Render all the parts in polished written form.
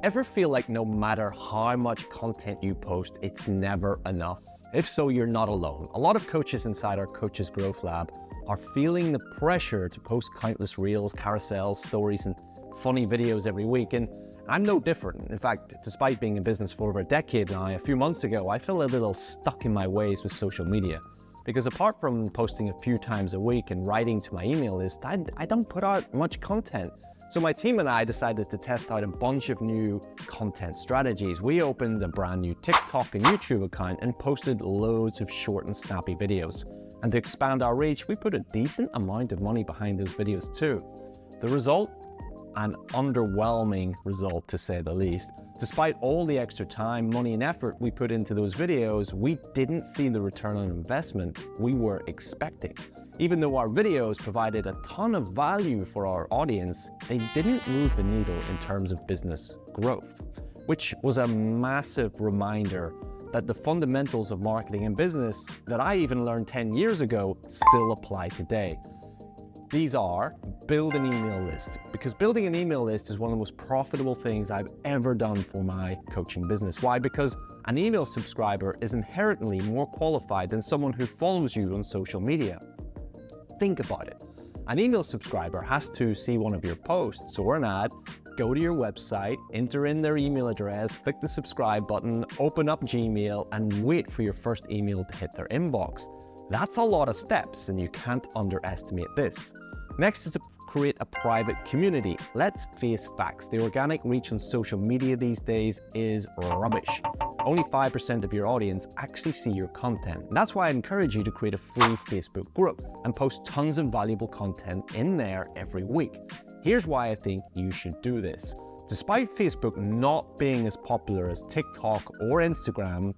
Ever feel like no matter how much content you post, it's never enough? If so, you're not alone. A lot of coaches inside our Coaches Growth Lab are feeling the pressure to post countless reels, carousels, stories, and funny videos every week. And I'm no different. In fact, despite being in business for over a decade now, a few months ago, I felt a little stuck in my ways with social media. Because apart from posting a few times a week and writing to my email list, I don't put out much content. So my team and I decided to test out a bunch of new content strategies. We opened a brand new TikTok and YouTube account and posted loads of short and snappy videos. And to expand our reach, we put a decent amount of money behind those videos too. The result? An underwhelming result, to say the least. Despite all the extra time, money, and effort we put into those videos, we didn't see the return on investment we were expecting. Even though our videos provided a ton of value for our audience, they didn't move the needle in terms of business growth, which was a massive reminder that the fundamentals of marketing and business that I even learned 10 years ago still apply today. These are: build an email list, because building an email list is one of the most profitable things I've ever done for my coaching business. Why? Because an email subscriber is inherently more qualified than someone who follows you on social media. Think about it. An email subscriber has to see one of your posts or an ad, go to your website, enter in their email address, click the subscribe button, open up Gmail, and wait for your first email to hit their inbox. That's a lot of steps, and you can't underestimate this. Next is to create a private community. Let's face facts, the organic reach on social media these days is rubbish. Only 5% of your audience actually see your content. That's why I encourage you to create a free Facebook group and post tons of valuable content in there every week. Here's why I think you should do this. Despite Facebook not being as popular as TikTok or Instagram,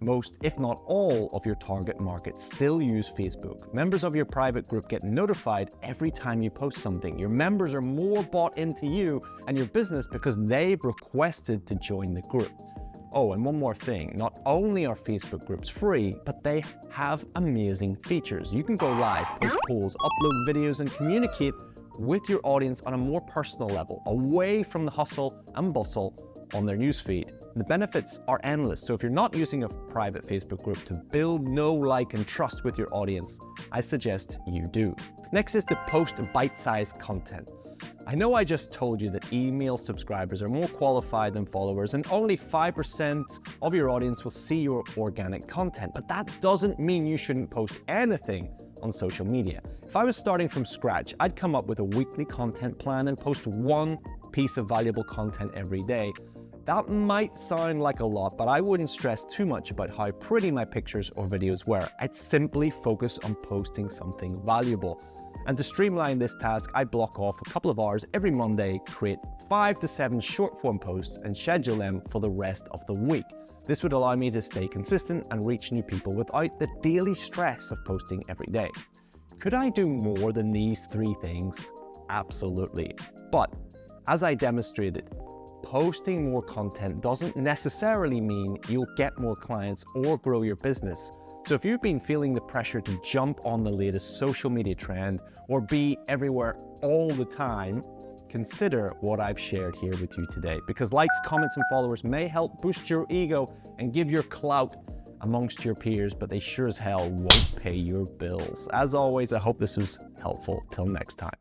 most, if not all, of your target market still use Facebook. Members of your private group get notified every time you post something. Your members are more bought into you and your business because they've requested to join the group. Oh, and one more thing, not only are Facebook groups free, but they have amazing features. You can go live, post polls, upload videos, and communicate with your audience on a more personal level, away from the hustle and bustle on their newsfeed. The benefits are endless, so if you're not using a private Facebook group to build know, like, and trust with your audience, I suggest you do. Next is to post bite-sized content. I know I just told you that email subscribers are more qualified than followers, and only 5% of your audience will see your organic content, but that doesn't mean you shouldn't post anything on social media. If I was starting from scratch, I'd come up with a weekly content plan and post one piece of valuable content every day. That might sound like a lot, but I wouldn't stress too much about how pretty my pictures or videos were. I'd simply focus on posting something valuable. And to streamline this task, I block off a couple of hours every Monday, create 5 to 7 short form posts, and schedule them for the rest of the week. This would allow me to stay consistent and reach new people without the daily stress of posting every day. Could I do more than these 3 things? Absolutely. But as I demonstrated, posting more content doesn't necessarily mean you'll get more clients or grow your business. So if you've been feeling the pressure to jump on the latest social media trend or be everywhere all the time, consider what I've shared here with you today, because likes, comments, and followers may help boost your ego and give your clout amongst your peers, but they sure as hell won't pay your bills. As always, I hope this was helpful. Till next time.